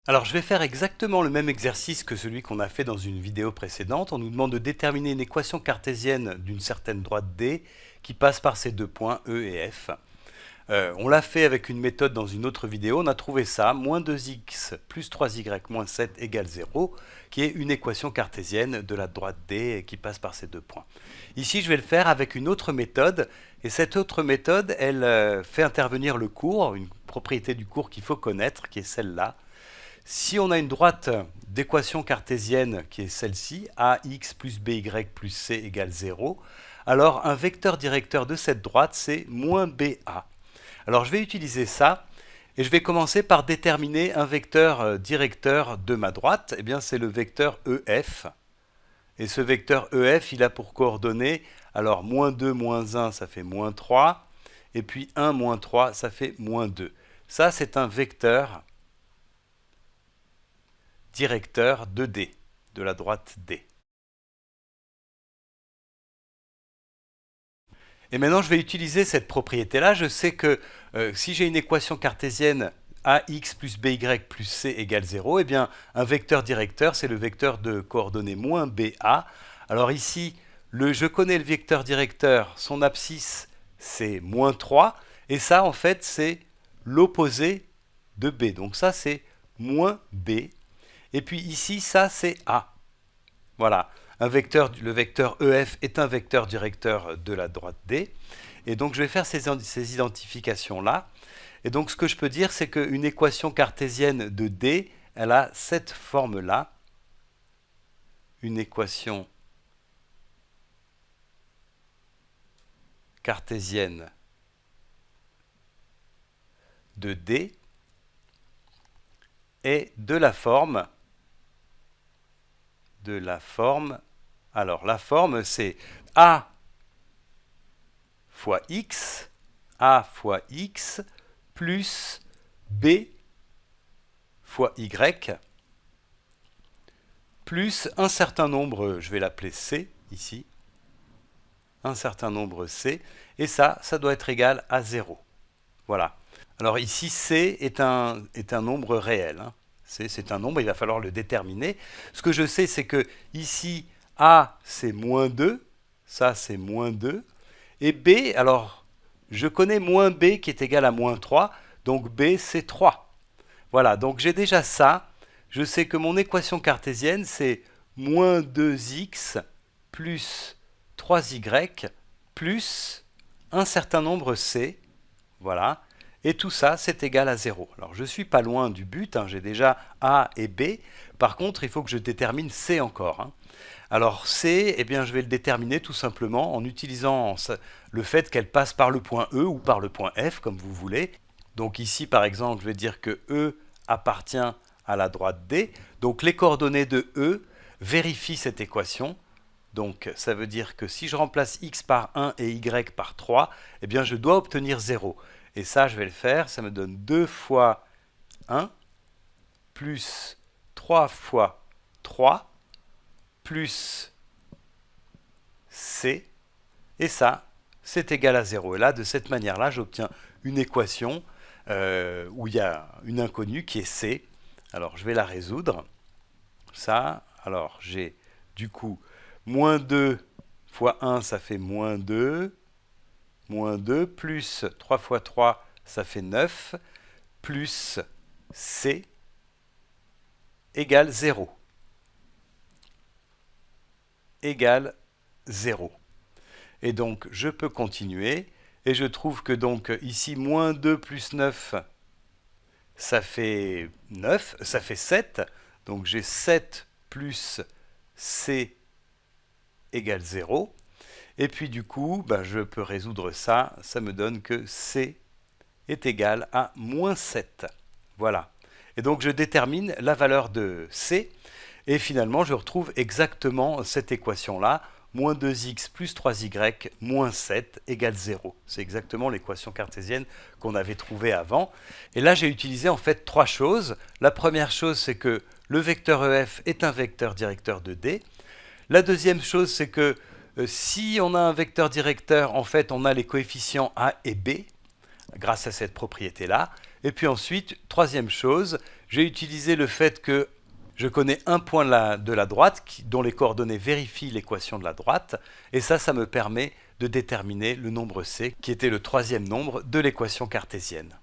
Alors je vais faire exactement le même exercice que celui qu'on a fait dans une vidéo précédente. On nous demande de déterminer une équation cartésienne d'une certaine droite D qui passe par ces deux points E et F. On l'a fait avec une méthode dans une autre vidéo. On a trouvé ça, moins 2x plus 3y moins 7 égale 0, qui est une équation cartésienne de la droite D qui passe par ces deux points. Ici, je vais le faire avec une autre méthode. Et cette autre méthode, elle fait intervenir le cours, une propriété du cours qu'il faut connaître, qui est celle-là. Si on a une droite d'équation cartésienne qui est celle-ci, ax plus by plus c égale 0, alors un vecteur directeur de cette droite, c'est moins ba. Alors je vais utiliser ça, et je vais commencer par déterminer un vecteur directeur de ma droite. Eh bien, c'est le vecteur EF. Et ce vecteur EF, il a pour coordonnées, alors moins 2, moins 1, ça fait moins 3, et puis 1, moins 3, ça fait moins 2. Ça, c'est un vecteur directeur de D, de la droite D. Et maintenant, je vais utiliser cette propriété-là. Je sais que si j'ai une équation cartésienne ax plus by plus c égale 0, eh bien, un vecteur directeur, c'est le vecteur de coordonnées moins ba. Alors ici, je connais le vecteur directeur, son abscisse, c'est moins 3. Et ça, en fait, c'est l'opposé de b. Donc ça, c'est moins b. Et puis ici, ça, c'est A. Voilà. Le vecteur EF est un vecteur directeur de la droite D. Et donc, je vais faire ces identifications-là. Et donc, ce que je peux dire, c'est qu'une équation cartésienne de D, elle a cette forme-là. Une équation cartésienne de D est de la forme alors la forme c'est A fois X plus B fois Y plus un certain nombre, je vais l'appeler C ici, un certain nombre C, et ça doit être égal à 0. Voilà. Alors ici, C est un nombre réel. Hein. C'est un nombre, il va falloir le déterminer. Ce que je sais, c'est que ici, A, c'est moins 2. Ça, c'est moins 2. Et B, alors, je connais moins B qui est égal à moins 3. Donc B, c'est 3. Voilà, donc j'ai déjà ça. Je sais que mon équation cartésienne, c'est moins 2x plus 3y plus un certain nombre C. Voilà. Et tout ça, c'est égal à 0. Alors, je ne suis pas loin du but. Hein, j'ai déjà A et B. Par contre, il faut que je détermine C encore. Hein. Alors, C, eh bien, je vais le déterminer tout simplement en utilisant le fait qu'elle passe par le point E ou par le point F, comme vous voulez. Donc ici, par exemple, je vais dire que E appartient à la droite D. Donc, les coordonnées de E vérifient cette équation. Donc, ça veut dire que si je remplace x par 1 et y par 3, eh bien, je dois obtenir 0. Et ça, je vais le faire. Ça me donne 2 fois 1 plus 3 fois 3 plus c. Et ça, c'est égal à 0. Et là, de cette manière-là, j'obtiens une équation où il y a une inconnue qui est c. Alors, je vais la résoudre. Ça, alors, j'ai du coup moins 2 fois 1, ça fait moins 2. Moins 2 plus 3 fois 3, ça fait 9, plus C égale 0. Égale 0. Et donc, je peux continuer. Et je trouve que donc ici, moins 2 plus 9, ça fait 9, ça fait 7. Donc, j'ai 7 plus C égale 0. Et puis du coup, je peux résoudre ça. Ça me donne que C est égal à moins 7. Voilà. Et donc je détermine la valeur de C. Et finalement, je retrouve exactement cette équation-là. Moins 2x plus 3y moins 7 égale 0. C'est exactement l'équation cartésienne qu'on avait trouvée avant. Et là, j'ai utilisé en fait trois choses. La première chose, c'est que le vecteur EF est un vecteur directeur de D. La deuxième chose, c'est que si on a un vecteur directeur, en fait, on a les coefficients A et B. grâce à cette propriété-là. Et puis ensuite, troisième chose, j'ai utilisé le fait que je connais un point de la droite dont les coordonnées vérifient l'équation de la droite. Et ça me permet de déterminer le nombre c, qui était le troisième nombre de l'équation cartésienne.